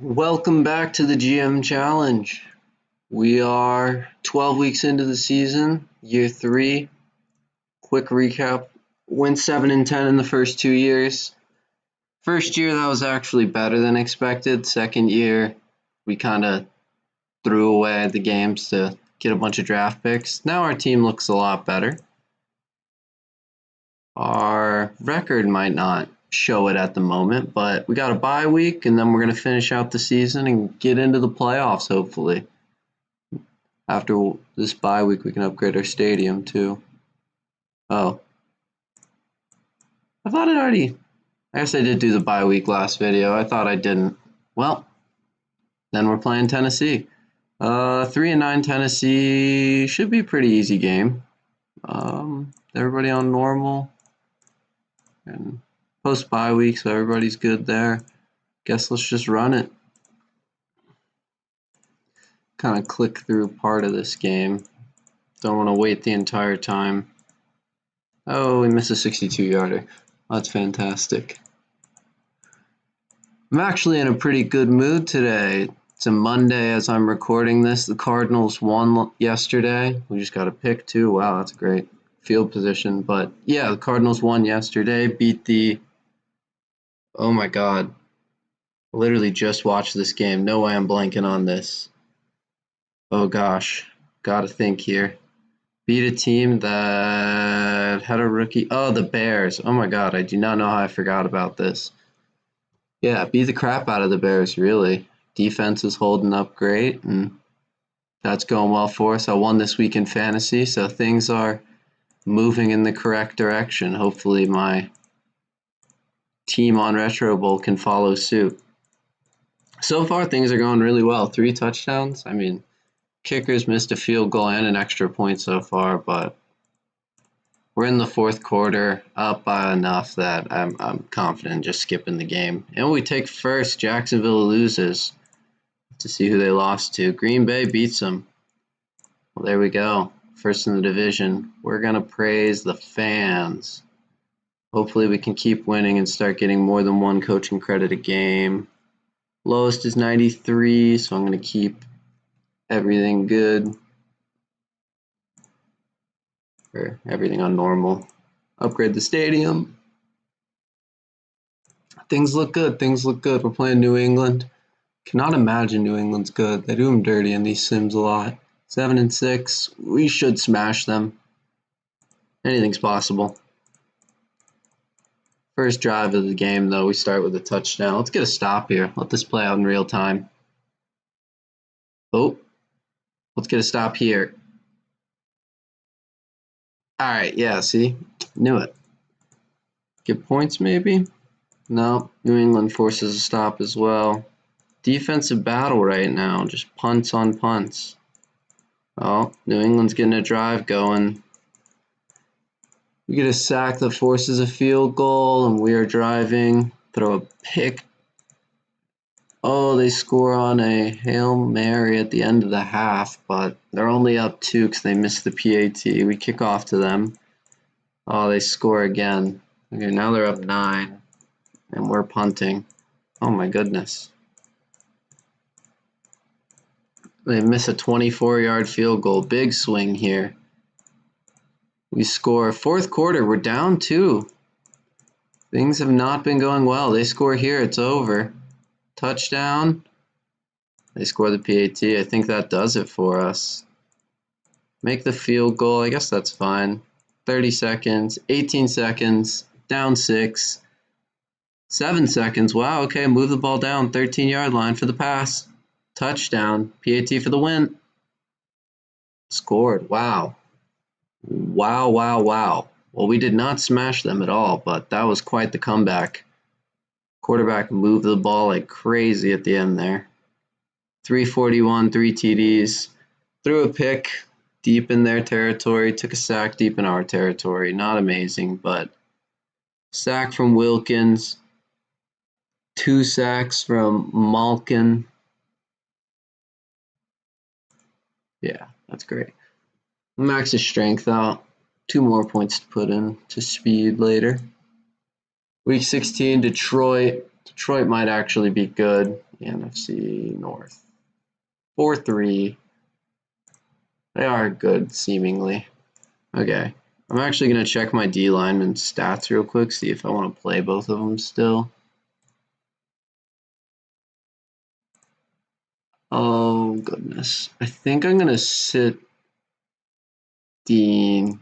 Welcome back to the GM Challenge. We are 12 weeks into the season, year 3. Quick recap. Went 7 and 10 in the first 2 years. First year that was actually better than expected. Second year we kind of threw away the games to get a bunch of draft picks. Now our team looks a lot better. Our record might not show it at the moment, but we got a bye week and then we're going to finish out the season and get into the playoffs hopefully. After this bye week we can upgrade our stadium too. Oh, I thought I guess I did do the bye week last video. I thought I didn't. Well, then we're playing Tennessee. 3-9 Tennessee should be a pretty easy game. Everybody on normal and post bye week, so everybody's good there. Guess let's just run it. Kind of click through part of this game. Don't want to wait the entire time. Oh, we missed a 62-yarder. That's fantastic. I'm actually in a pretty good mood today. It's a Monday as I'm recording this. The Cardinals won yesterday. We just got a pick too. Wow, that's great field position. But yeah, the Cardinals won yesterday. Beat the... Oh my God. I literally just watched this game. No way I'm blanking on this. Oh gosh. Gotta think here. Beat a team that had a rookie. Oh, the Bears. Oh my God. I do not know how I forgot about this. Yeah, beat the crap out of the Bears, really. Defense is holding up great, and that's going well for us. I won this week in fantasy, so things are moving in the correct direction. Hopefully my team on Retro Bowl can follow suit. So far, things are going really well. 3 touchdowns. I mean, kickers missed a field goal and an extra point so far, but we're in the fourth quarter, up by enough that I'm confident just skipping the game. And we take first. Jacksonville loses. To see who they lost to. Green Bay beats them. Well, there we go. First in the division. We're going to praise the fans. Hopefully we can keep winning and start getting more than one coaching credit a game. Lowest is 93, so I'm going to keep everything good. Or everything on normal. Upgrade the stadium. Things look good. Things look good. We're playing New England. Cannot imagine New England's good. They do them dirty in these sims a lot. 7 and 6. We should smash them. Anything's possible. First drive of the game, though, we start with a touchdown. Let's get a stop here. Let this play out in real time. Oh, let's get a stop here. All right, yeah, see? Knew it. Get points, maybe? No, New England forces a stop as well. Defensive battle right now, just punts on punts. Oh, New England's getting a drive going. We get a sack that forces a field goal, and we are driving. Throw a pick. Oh, they score on a Hail Mary at the end of the half, but they're only up 2 because they missed the PAT. We kick off to them. Oh, they score again. Okay, now they're up 9, and we're punting. Oh my goodness. They miss a 24-yard field goal. Big swing here. We score. Fourth quarter, we're down 2. Things have not been going well. They score here, it's over. Touchdown. They score the PAT. I think that does it for us. Make the field goal. I guess that's fine. 30 seconds, 18 seconds, down 6. 7 seconds. Wow, okay, move the ball down. 13-yard line for the pass. Touchdown. PAT for the win. Scored. Wow. Wow, wow, wow. Well, we did not smash them at all, but that was quite the comeback. Quarterback moved the ball like crazy at the end there. 341, 3 TDs. Threw a pick deep in their territory. Took a sack deep in our territory. Not amazing, but sack from Wilkins. 2 sacks from Malkin. Yeah, that's great. Max his strength out. 2 more points to put in to speed later. Week 16, Detroit. Detroit might actually be good. The NFC North. 4-3. They are good, seemingly. Okay. I'm actually going to check my D lineman stats real quick, see if I want to play both of them still. Oh, goodness. I think I'm going to sit Dean.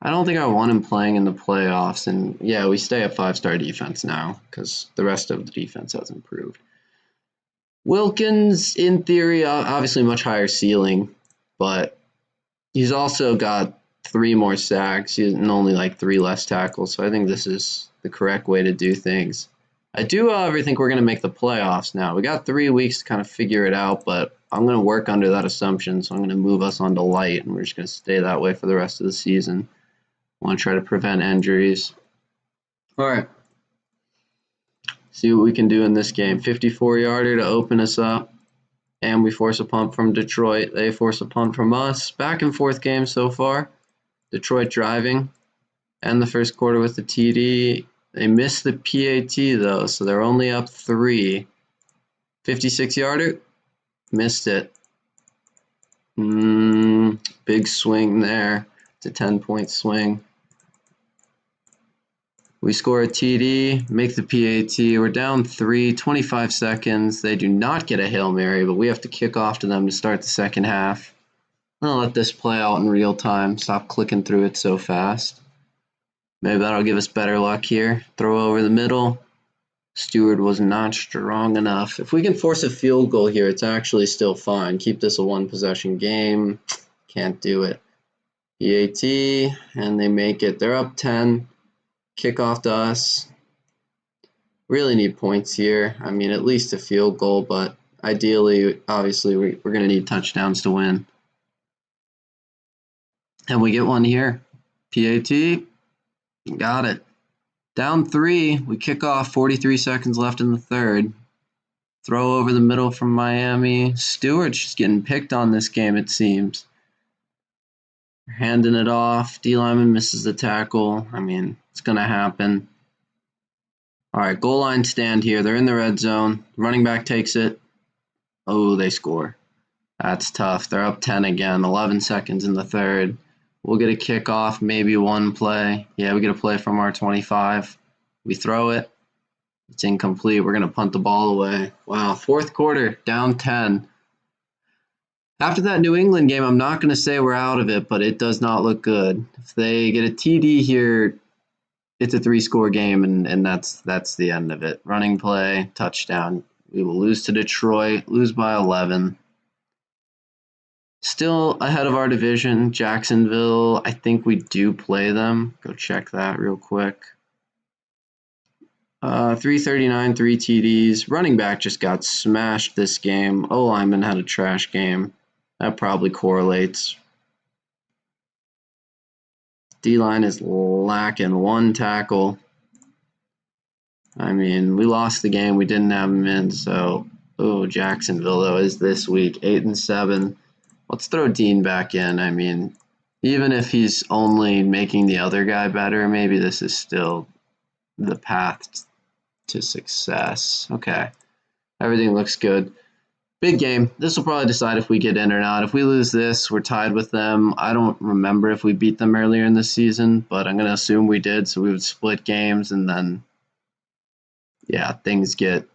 I don't think I want him playing in the playoffs. And yeah, we stay at 5-star defense now because the rest of the defense has improved. Wilkins, in theory, obviously much higher ceiling, but he's also got 3 more sacks and only like 3 less tackles. So I think this is the correct way to do things. I do, however, think we're going to make the playoffs now. We got 3 weeks to kind of figure it out, but I'm going to work under that assumption. So I'm going to move us onto light, and we're just going to stay that way for the rest of the season. I want to try to prevent injuries. All right. See what we can do in this game. 54-yarder to open us up. And we force a punt from Detroit. They force a punt from us. Back and forth game so far. Detroit driving. And the first quarter with the TD. They missed the PAT, though, so they're only up 3. 56-yarder. Missed it. Big swing there. It's a 10-point swing. We score a TD, make the PAT. We're down 3, 25 seconds. They do not get a Hail Mary, but we have to kick off to them to start the second half. I'll let this play out in real time. Stop clicking through it so fast. Maybe that'll give us better luck here. Throw over the middle. Stewart was not strong enough. If we can force a field goal here, it's actually still fine. Keep this a 1-possession game. Can't do it. PAT, and they make it. They're up 10. Kickoff to us. Really need points here. I mean, at least a field goal, but ideally, obviously, we're going to need touchdowns to win. And we get one here. PAT. Got it. Down 3. We kick off. 43 seconds left in the third. Throw over the middle from Miami. Stewart's just getting picked on this game, it seems. Handing it off. D lineman misses the tackle. I mean, it's going to happen. All right, goal line stand here. They're in the red zone. Running back takes it. Oh, they score. That's tough. They're up 10 again. 11 seconds in the third. We'll get a kickoff, maybe one play. Yeah, we get a play from our 25. We throw it. It's incomplete. We're going to punt the ball away. Wow, fourth quarter, down 10. After that New England game, I'm not going to say we're out of it, but it does not look good. If they get a TD here, it's a 3-score game, and that's the end of it. Running play, touchdown. We will lose to Detroit, lose by 11. Still ahead of our division, Jacksonville. I think we do play them. Go check that real quick. 339, 3 TDs. Running back just got smashed this game. O-lineman had a trash game. That probably correlates. D-line is lacking 1 tackle. I mean, we lost the game. We didn't have him in, so... Oh, Jacksonville, though, is this week. 8-7. Let's throw Dean back in. I mean, even if he's only making the other guy better, maybe this is still the path to success. Okay. Everything looks good. Big game. This will probably decide if we get in or not. If we lose this, we're tied with them. I don't remember if we beat them earlier in the season, but I'm going to assume we did, so we would split games, and then, yeah, things get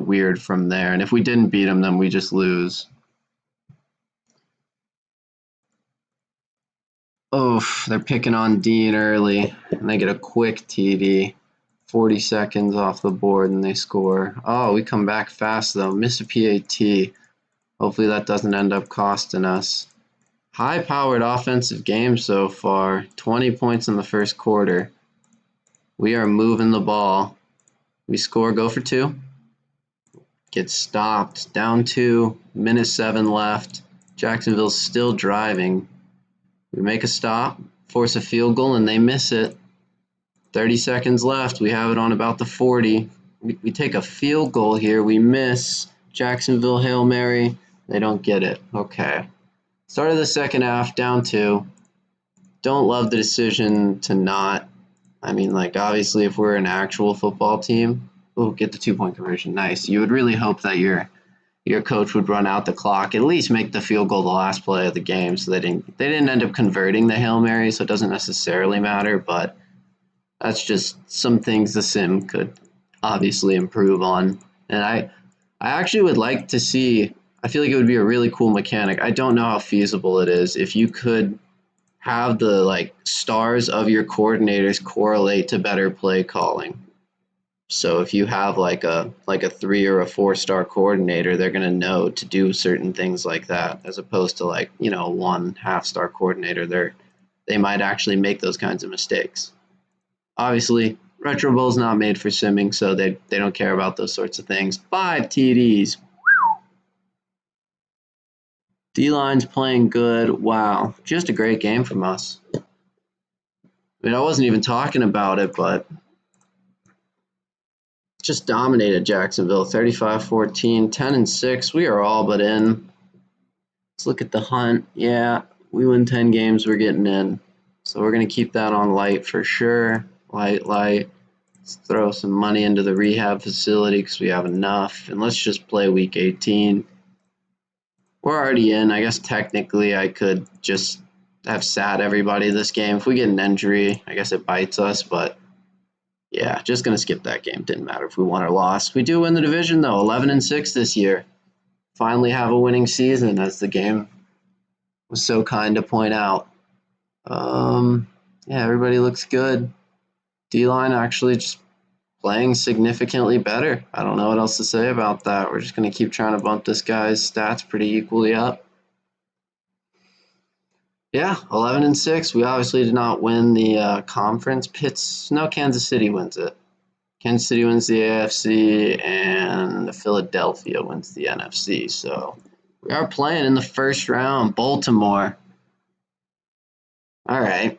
weird from there. And if we didn't beat them, then we just lose. Oh, they're picking on Dean early, and they get a quick TD. 40 seconds off the board, and they score. Oh, we come back fast, though. Miss a PAT. Hopefully that doesn't end up costing us. High-powered offensive game so far. 20 points in the first quarter. We are moving the ball. We score, go for 2. Get stopped. Down 2. Minute 7 left. Jacksonville's still driving. We make a stop, force a field goal, and they miss it. 30 seconds left. We have it on about the 40. We take a field goal here. We miss. Jacksonville Hail Mary. They don't get it. Okay. Start of the second half, down 2. Don't love the decision to not. I mean, like, obviously, if we're an actual football team, Oh, get the 2-point conversion. Nice. You would really hope that your coach would run out the clock, at least make the field goal the last play of the game. So they didn't end up converting the Hail Mary, so it doesn't necessarily matter, but that's just some things the sim could obviously improve on. And I actually would like to see, I feel like it would be a really cool mechanic. I don't know how feasible it is. If you could have the like stars of your coordinators correlate to better play calling. So if you have like a 3 or a 4-star coordinator, they're going to know to do certain things like that, as opposed to like, you know, 1.5-star coordinator. They might actually make those kinds of mistakes. Obviously, Retro Bowl's not made for simming, so they don't care about those sorts of things. 5 TDs. D-line's playing good. Wow, just a great game from us. I mean, I wasn't even talking about it, but just dominated Jacksonville, 35-14, 10-6. We are all but in. Let's look at the hunt. Yeah, we win 10 games, we're getting in. So we're going to keep that on light for sure. Light. Let's throw some money into the rehab facility because we have enough. And let's just play week 18. We're already in. I guess technically I could just have sat everybody this game. If we get an injury, I guess it bites us, but yeah, just going to skip that game. Didn't matter if we won or lost. We do win the division, though, 11-6 this year. Finally have a winning season, as the game was so kind to point out. Yeah, everybody looks good. D-line actually just playing significantly better. I don't know what else to say about that. We're just going to keep trying to bump this guy's stats pretty equally up. Yeah, 11-6. We obviously did not win the conference. Kansas City wins it. Kansas City wins the AFC, and Philadelphia wins the NFC. So we are playing in the first round. Baltimore. All right.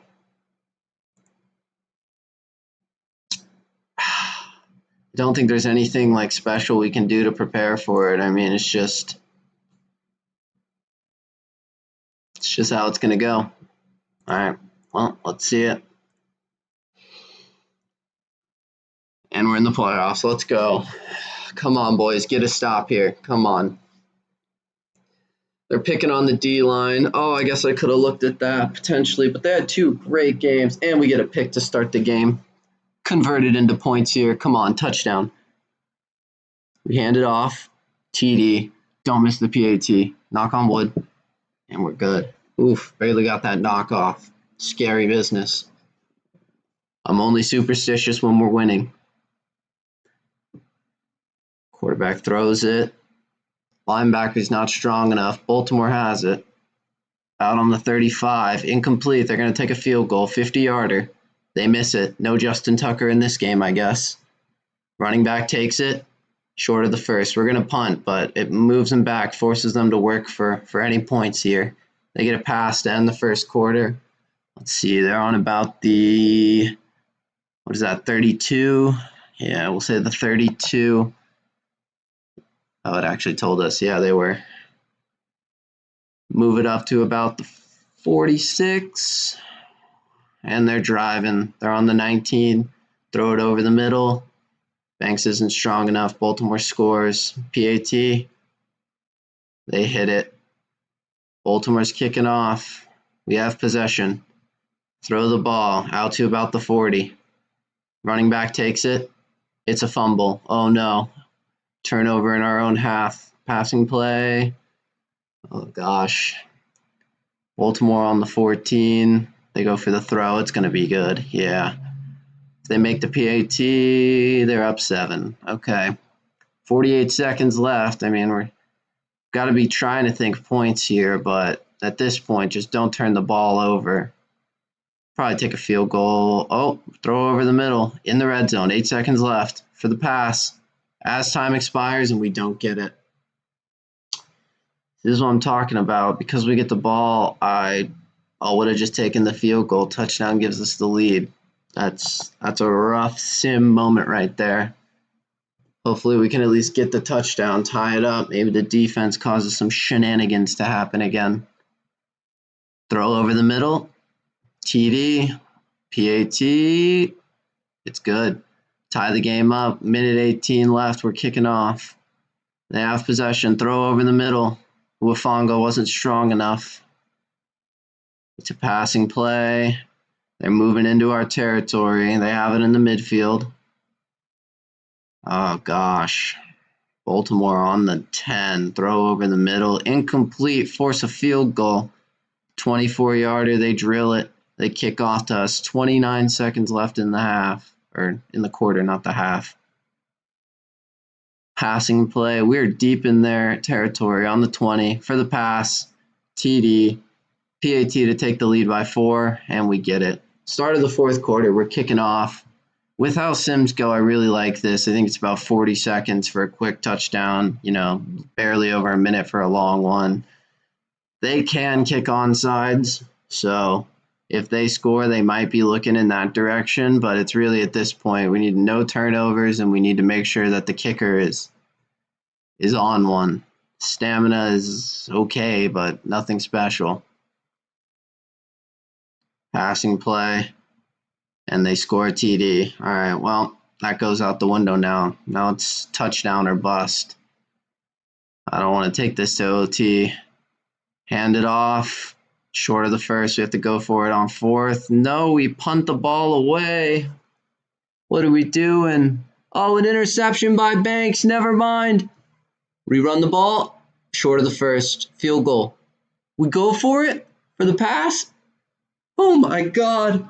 I don't think there's anything like special we can do to prepare for it. I mean, it's just how it's going to go. All right. Well, let's see it. And we're in the playoffs. Let's go. Come on, boys. Get a stop here. Come on. They're picking on the D-line. Oh, I guess I could have looked at that potentially, but they had 2 great games, and we get a pick to start the game. Converted into points here. Come on, touchdown. We hand it off. TD. Don't miss the PAT. Knock on wood. And we're good. Oof, barely got that knockoff. Scary business. I'm only superstitious when we're winning. Quarterback throws it. Linebacker's not strong enough. Baltimore has it. Out on the 35. Incomplete. They're going to take a field goal. 50-yarder. They miss it. No Justin Tucker in this game, I guess. Running back takes it. Short of the first. We're going to punt, but it moves them back, forces them to work for any points here. They get a pass to end the first quarter. Let's see. They're on about the, 32? Yeah, we'll say the 32. Oh, it actually told us. Yeah, they were. Move it up to about the 46. And they're driving. They're on the 19. Throw it over the middle. Banks isn't strong enough. Baltimore scores. PAT. They hit it. Baltimore's kicking off. We have possession. Throw the ball out to about the 40. Running back takes it. It's a fumble. Oh, no. Turnover in our own half. Passing play. Oh, gosh. Baltimore on the 14. They go for the throw. It's going to be good. Yeah. If they make the PAT, they're up 7. Okay. 48 seconds left. I mean, we're got to be trying to think points here, but at this point, just don't turn the ball over. Probably take a field goal. Oh, throw over the middle in the red zone. 8 seconds left for the pass. As time expires and we don't get it. This is what I'm talking about. Because we get the ball, I would have just taken the field goal. Touchdown gives us the lead. That's a rough sim moment right there. Hopefully we can at least get the touchdown, tie it up. Maybe the defense causes some shenanigans to happen again. Throw over the middle. TD. PAT. It's good. Tie the game up. Minute 18 left. We're kicking off. They have possession. Throw over the middle. Wafonga wasn't strong enough. It's a passing play. They're moving into our territory. They have it in the midfield. Oh, gosh. Baltimore on the 10. Throw over the middle. Incomplete. Force a field goal. 24-yarder. They drill it. They kick off to us. 29 seconds left in the half. Or in the quarter, not the half. Passing play. We're deep in their territory on the 20 for the pass. TD. PAT to take the lead by 4, and we get it. Start of the fourth quarter. We're kicking off. With how Sims go, I really like this. I think it's about 40 seconds for a quick touchdown. Barely over a minute for a long one. They can kick onside, so if they score, they might be looking in that direction, but it's really at this point, we need no turnovers, and we need to make sure that the kicker is on one. Stamina is okay, but nothing special. Passing play, and they score a TD. All right, well, that goes out the window now. Now it's touchdown or bust. I don't want to take this to OT. Hand it off. Short of the first. We have to go for it on fourth. No, we punt the ball away. What are we doing? Oh, an interception by Banks. Never mind. Rerun the ball. Short of the first. Field goal. We go for it for the pass. Oh, my God.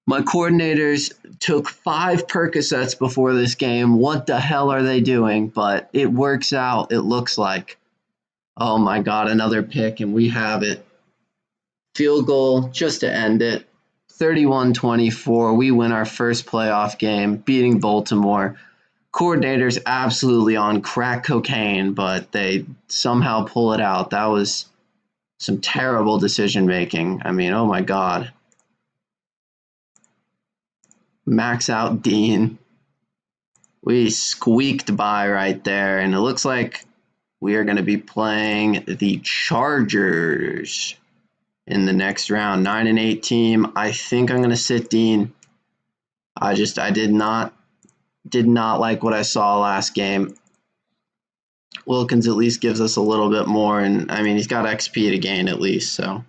My coordinators took 5 Percocets before this game. What the hell are they doing? But it works out, it looks like. Oh, my God, another pick, and we have it. Field goal just to end it. 31-24. We win our first playoff game, beating Baltimore. Coordinators absolutely on crack cocaine, but they somehow pull it out. That was some terrible decision making. I mean, oh, my God. Max out Dean. We squeaked by right there, and it looks like we are going to be playing the Chargers in the next round. 9-8 team. I think I'm going to sit Dean. I did not like what I saw last game. Wilkins at least gives us a little bit more, and I mean he's got XP to gain at least, so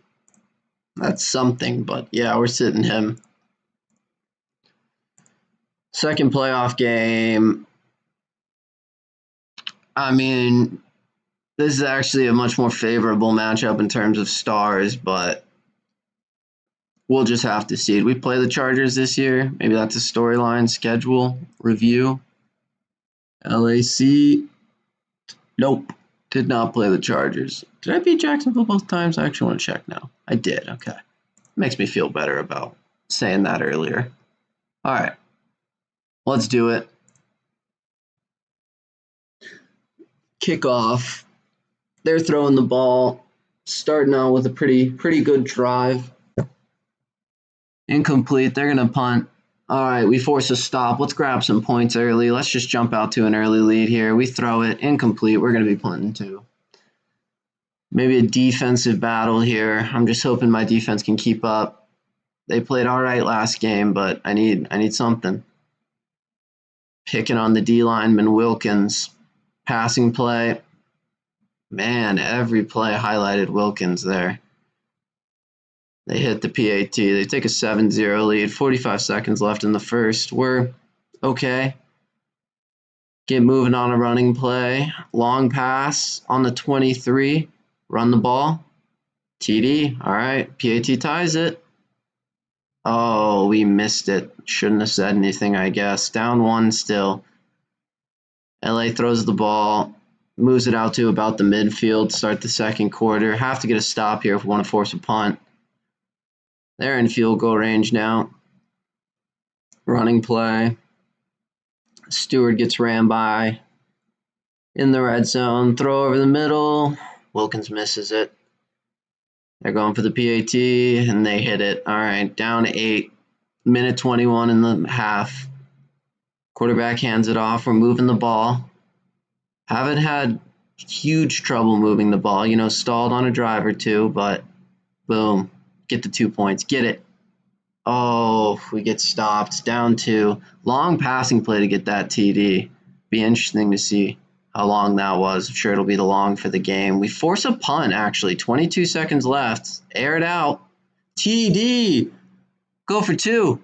that's something. But yeah, we're sitting him. Second playoff game. I mean, this is actually a much more favorable matchup in terms of stars, but we'll just have to see. Did we play the Chargers this year? Maybe that's a storyline schedule review. LAC. Nope. Did not play the Chargers. Did I beat Jacksonville both times? I actually want to check now. I did. Okay. Makes me feel better about saying that earlier. All right. Let's do it. Kickoff. They're throwing the ball, starting out with a pretty good drive. Incomplete. They're going to punt. All right, we force a stop. Let's grab some points early. Let's just jump out to an early lead here. We throw it. Incomplete. We're going to be punting too. Maybe a defensive battle here. I'm just hoping my defense can keep up. They played all right last game, but I need something. Picking on the D lineman, Wilkins. Passing play. Man, every play highlighted Wilkins there. They hit the PAT. They take a 7-0 lead. 45 seconds left in the first. We're okay. Get moving on a running play. Long pass on the 23. Run the ball. TD. All right. PAT ties it. Oh, we missed it. Shouldn't have said anything, I guess. Down 1 still. LA throws the ball. Moves it out to about the midfield. Start the second quarter. Have to get a stop here if we want to force a punt. They're in field goal range now. Running play. Stewart gets ran by. In the red zone. Throw over the middle. Wilkins misses it. They're going for the PAT, and they hit it. All right, down 8. Minute 21 in the half. Quarterback hands it off. We're moving the ball. Haven't had huge trouble moving the ball. Stalled on a drive or two, but boom. Get the 2 points. Get it. Oh, we get stopped. Down 2. Long passing play to get that TD. Be interesting to see how long that was. I'm sure it'll be the long for the game. We force a punt, actually. 22 seconds left. Air it out. TD. Go for 2.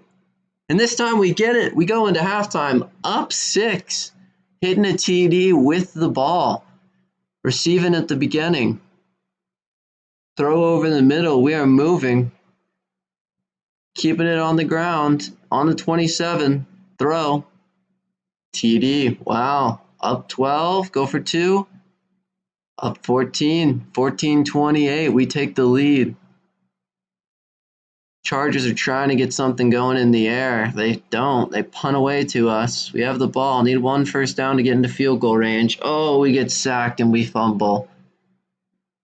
And this time we get it. We go into halftime up 6. Hitting a TD with the ball. Receiving at the beginning. Throw over the middle. We are moving. Keeping it on the ground. On the 27. Throw. TD. Wow. Up 12. Go for 2. Up 14. 14-28. We take the lead. Chargers are trying to get something going in the air. They don't. They punt away to us. We have the ball. Need 1 first down to get into field goal range. Oh, we get sacked and we fumble.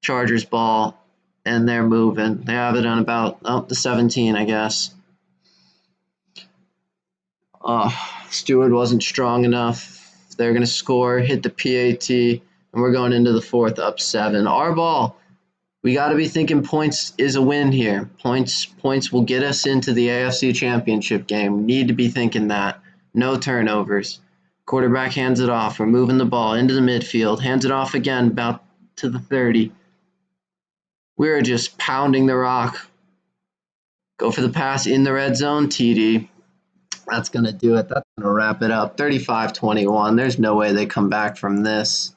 Chargers ball. And they're moving. They have it on about the 17, I guess. Stewart wasn't strong enough. They're going to score, hit the PAT, and we're going into the 4th up 7. Our ball. We got to be thinking points is a win here. Points will get us into the AFC Championship game. We need to be thinking that. No turnovers. Quarterback hands it off. We're moving the ball into the midfield. Hands it off again, about to the 30. We're just pounding the rock. Go for the pass in the red zone, TD. That's going to do it. That's going to wrap it up. 35-21. There's no way they come back from this.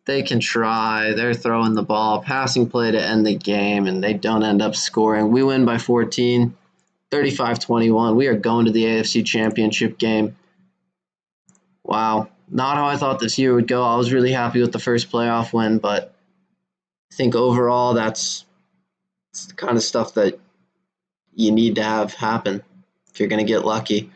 They can try. They're throwing the ball, passing play to end the game, and they don't end up scoring. We win by 14, 35-21. We are going to the AFC Championship game. Wow. Not how I thought this year would go. I was really happy with the first playoff win, but I think overall that's the kind of stuff that you need to have happen if you're going to get lucky.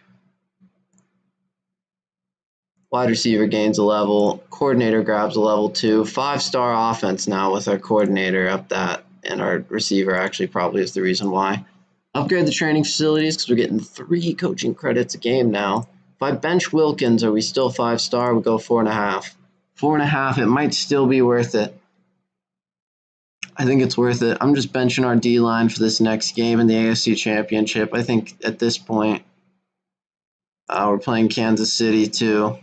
Wide receiver gains a level. Coordinator grabs a level 2. 5-star offense now with our coordinator up that. And our receiver actually probably is the reason why. Upgrade the training facilities because we're getting 3 coaching credits a game now. If I bench Wilkins, are we still 5-star? We go 4.5. 4.5, it might still be worth it. I think it's worth it. I'm just benching our D-line for this next game in the AFC Championship. I think at this point, we're playing Kansas City too.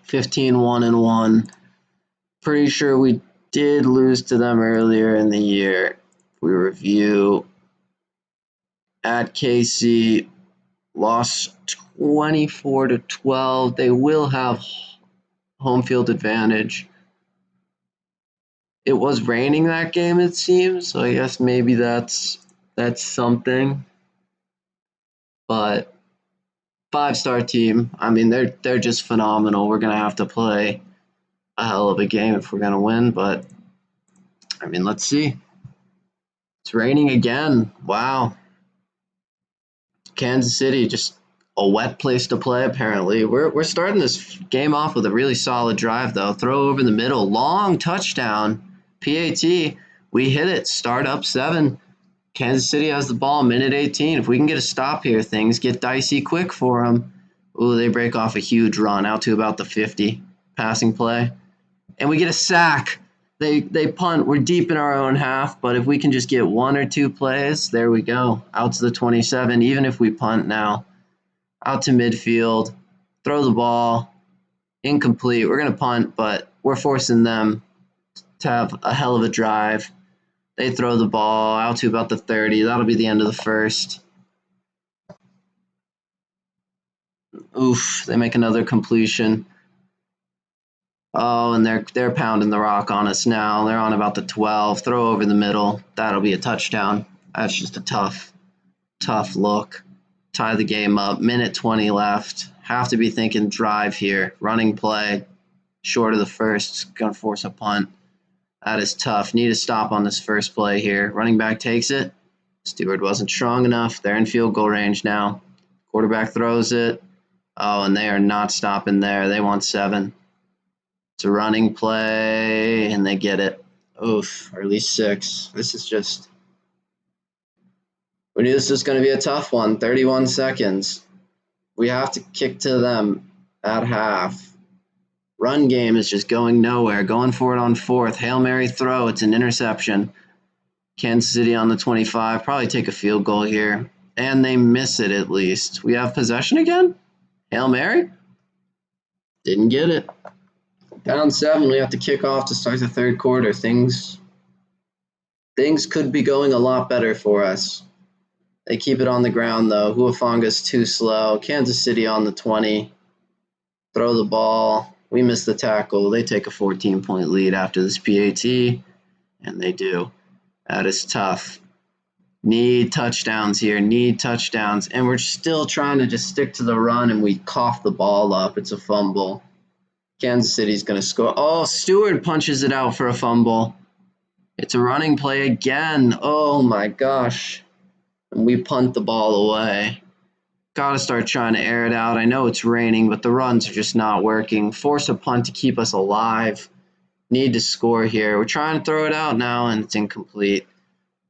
15-1-1. Pretty sure we did lose to them earlier in the year. We review at KC, lost 24-12. They will have home field advantage. It was raining that game, it seems, so I guess maybe that's something. But 5-star team. I mean, they're just phenomenal. We're gonna have to play a hell of a game if we're gonna win. But I mean, let's see. It's raining again. Wow. Kansas City, just a wet place to play. Apparently, we're starting this game off with a really solid drive though. Throw over the middle, long touchdown. PAT. We hit it. Start up 7. Kansas City has the ball, minute 18. If we can get a stop here, things get dicey quick for them. Ooh, they break off a huge run out to about the 50. Passing play. And we get a sack. They punt. We're deep in our own half, but if we can just get 1 or 2 plays, there we go. Out to the 27, even if we punt now. Out to midfield. Throw the ball. Incomplete. We're going to punt, but we're forcing them to have a hell of a drive. They throw the ball out to about the 30. That'll be the end of the first. Oof, they make another completion. Oh, and they're pounding the rock on us now. They're on about the 12. Throw over the middle. That'll be a touchdown. That's just a tough look. Tie the game up. Minute 20 left. Have to be thinking drive here. Running play. Short of the first. Going to force a punt. That is tough. Need a stop on this first play here. Running back takes it. Stewart wasn't strong enough. They're in field goal range now. Quarterback throws it. Oh, and they are not stopping there. They want 7. It's a running play, and they get it. Oof, or at least 6. This is just... We knew this was going to be a tough one. 31 seconds. We have to kick to them at half. Run game is just going nowhere. Going for it on 4th. Hail Mary throw. It's an interception. Kansas City on the 25. Probably take a field goal here. And they miss it at least. We have possession again? Hail Mary? Didn't get it. Down 7, we have to kick off to start the third quarter. Things could be going a lot better for us. They keep it on the ground, though. Huafanga's too slow. Kansas City on the 20. Throw the ball. We miss the tackle. They take a 14-point lead after this PAT, and they do. That is tough. Need touchdowns here. Need touchdowns. And we're still trying to just stick to the run, and we cough the ball up. It's a fumble. Kansas City's going to score. Oh, Stewart punches it out for a fumble. It's a running play again. Oh, my gosh. And we punt the ball away. Got to start trying to air it out. I know it's raining, but the runs are just not working. Force a punt to keep us alive. Need to score here. We're trying to throw it out now, and it's incomplete.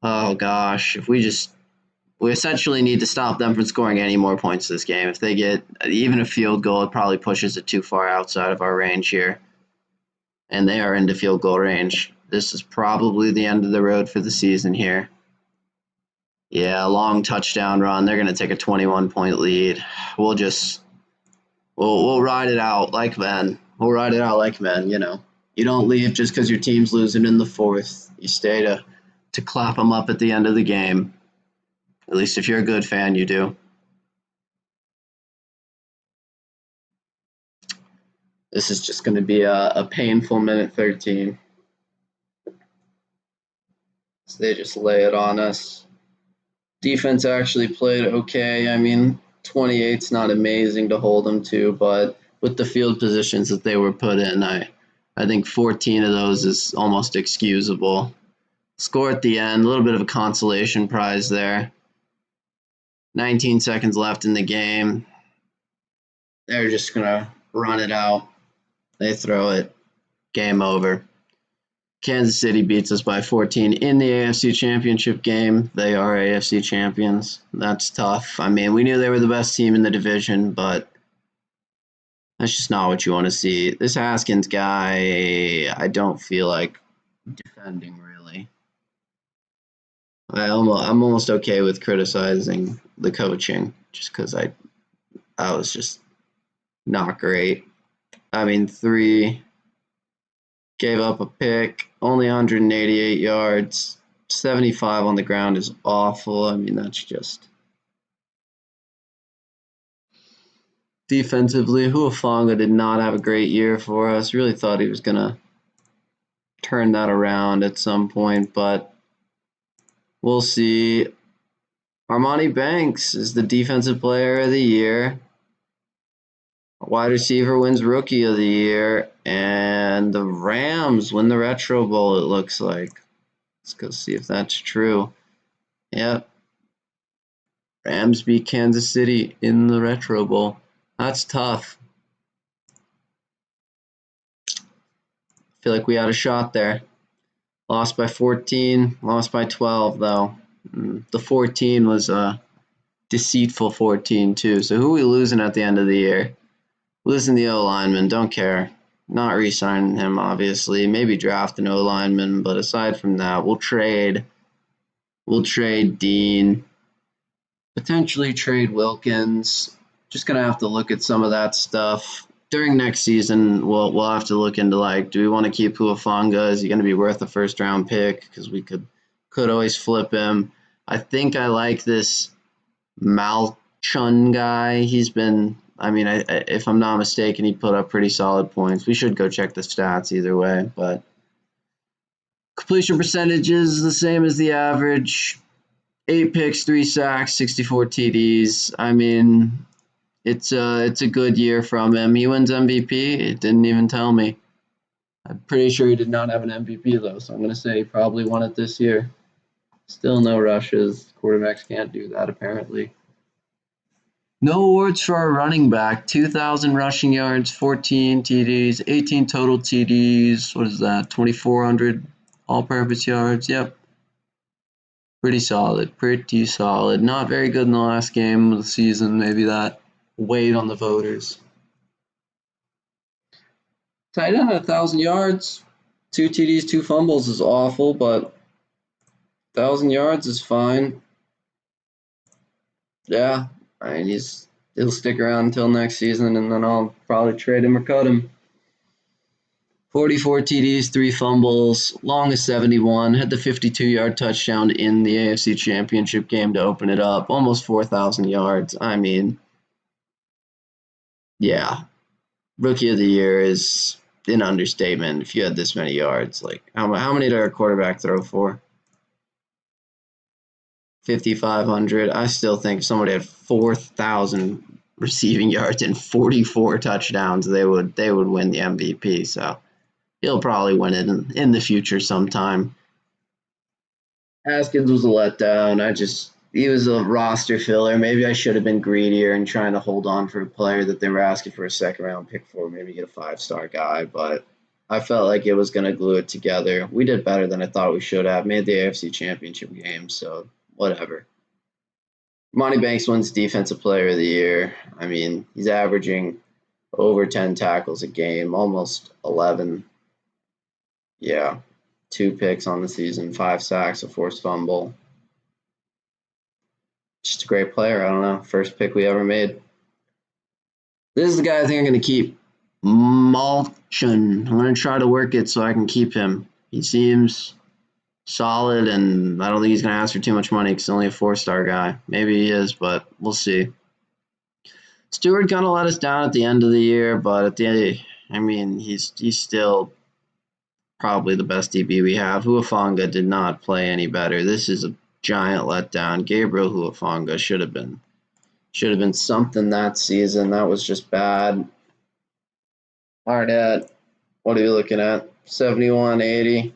Oh, gosh. We essentially need to stop them from scoring any more points this game. If they get even a field goal, it probably pushes it too far outside of our range here. And they are into field goal range. This is probably the end of the road for the season here. Yeah, long touchdown run. They're going to take a 21-point lead. We'll ride it out like men. We'll ride it out like men, you know. You don't leave just because your team's losing in the fourth. You stay to clap them up at the end of the game. At least if you're a good fan, you do. This is just going to be a painful minute 13. So they just lay it on us. Defense actually played okay. I mean, 28's not amazing to hold them to, but with the field positions that they were put in, I think 14 of those is almost excusable. Score at the end, a little bit of a consolation prize there. 19 seconds left in the game. They're just going to run it out. They throw it. Game over. Kansas City beats us by 14 in the AFC Championship game. They are AFC champions. That's tough. I mean, we knew they were the best team in the division, but that's just not what you want to see. This Haskins guy, I don't feel like defending, really. I'm almost okay with criticizing the coaching just because I was just not great. I mean, 3... Gave up a pick, only 188 yards, 75 on the ground is awful. I mean, that's just... Defensively, Huafanga did not have a great year for us. Really thought he was going to turn that around at some point, but we'll see. Armani Banks is the Defensive Player of the Year. Wide receiver wins Rookie of the Year, and the Rams win the Retro Bowl, it looks like. Let's go see if that's true. Yep. Rams beat Kansas City in the Retro Bowl. That's tough. I feel like we had a shot there. Lost by 14, lost by 12, though. The 14 was a deceitful 14, too. So who are we losing at the end of the year? Losing the O-lineman, don't care. Not re-signing him, obviously. Maybe draft an O-lineman, but aside from that, we'll trade. We'll trade Dean. Potentially trade Wilkins. Just going to have to look at some of that stuff. During next season, we'll have to look into, like, do we want to keep Huafanga? Is he going to be worth a first-round pick? Because we could always flip him. I think I like this Malchun guy. He's been... I mean, if I'm not mistaken, he put up pretty solid points. We should go check the stats either way, but completion percentage is the same as the average. 8 picks, 3 sacks, 64 TDs. I mean, it's a good year from him. He wins MVP. It didn't even tell me. I'm pretty sure he did not have an MVP, though, so I'm going to say he probably won it this year. Still no rushes. Quarterbacks can't do that, apparently. No awards for our running back. 2,000 rushing yards, 14 TDs, 18 total TDs. What is that? 2,400 all-purpose yards. Yep. Pretty solid. Pretty solid. Not very good in the last game of the season. Maybe that weighed on the voters. Tight end at 1,000 yards. 2 TDs, 2 fumbles is awful, but 1,000 yards is fine. Yeah, I mean he'll stick around until next season, and then I'll probably trade him or cut him. 44 TDs, 3 fumbles, longest 71, had the 52-yard touchdown in the AFC Championship game to open it up, almost 4,000 yards. I mean, yeah, Rookie of the Year is an understatement if you had this many yards. Like, how many did our quarterback throw for? 5,500. I still think if somebody had 4,000 receiving yards and 44 touchdowns, they would win the MVP. So he'll probably win it in the future sometime. Haskins was a letdown. He was a roster filler. Maybe I should have been greedier and trying to hold on for a player that they were asking for a second round pick for, maybe get a 5-star guy, but I felt like it was going to glue it together. We did better than I thought we should have. Made the AFC Championship game, so whatever. Monty Banks wins Defensive Player of the Year. I mean, he's averaging over 10 tackles a game, almost 11. Yeah, 2 picks on the season, 5 sacks, a forced fumble. Just a great player. I don't know. First pick we ever made. This is the guy I think I'm going to keep. Malchin. I'm going to try to work it so I can keep him. He seems solid, and I don't think he's going to ask for too much money because he's only a 4-star guy. Maybe he is, but we'll see. Stewart kind of let us down at the end of the year, but at the end, I mean, he's still probably the best DB we have. Huafanga did not play any better. This is a giant letdown. Gabriel Huafanga should have been something that season. That was just bad. Arnett, what are you looking at? 71, 80.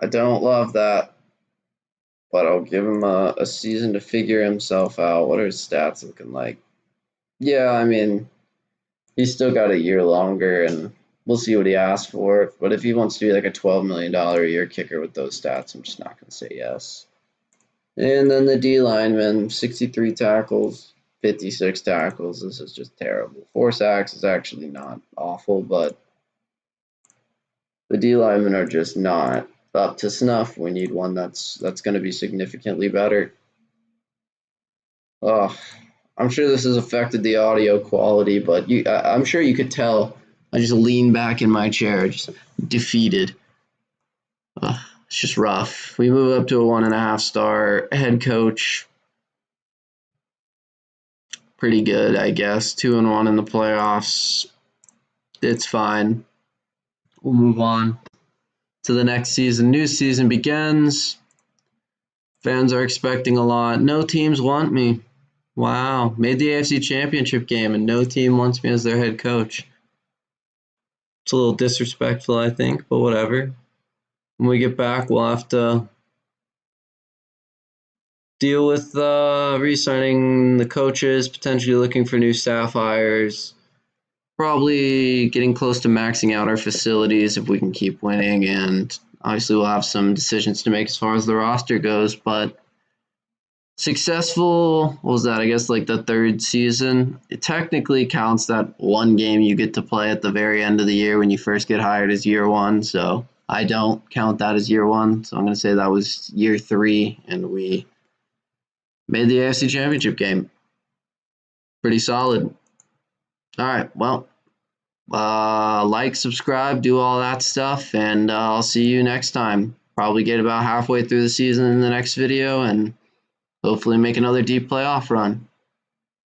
I don't love that, but I'll give him a season to figure himself out. What are his stats looking like? Yeah, I mean, he's still got a year longer, and we'll see what he asks for. But if he wants to be like a $12 million a year kicker with those stats, I'm just not going to say yes. And then the D lineman, 63 tackles, 56 tackles. This is just terrible. 4 sacks is actually not awful, but the D linemen are just not up to snuff. We need one that's going to be significantly better. Oh, I'm sure this has affected the audio quality, but I'm sure you could tell. I just lean back in my chair, just defeated. It's just rough. We move up to a 1.5-star head coach. Pretty good, I guess. 2-1 in the playoffs. It's fine. We'll move on to the next season. New season begins. Fans are expecting a lot. No teams want me. Wow. Made the AFC Championship game, and no team wants me as their head coach. It's a little disrespectful, I think, but whatever. When we get back, we'll have to deal with re-signing the coaches, potentially looking for new staff hires, probably getting close to maxing out our facilities if we can keep winning, and obviously we'll have some decisions to make as far as the roster goes, but successful, what was that, I guess like the 3rd season? It technically counts that one game you get to play at the very end of the year when you first get hired as year 1, so I don't count that as year 1, so I'm going to say that was year 3, and we made the AFC Championship game. Pretty solid. All right, well, like, subscribe, do all that stuff, and I'll see you next time. Probably get about halfway through the season in the next video, and hopefully make another deep playoff run.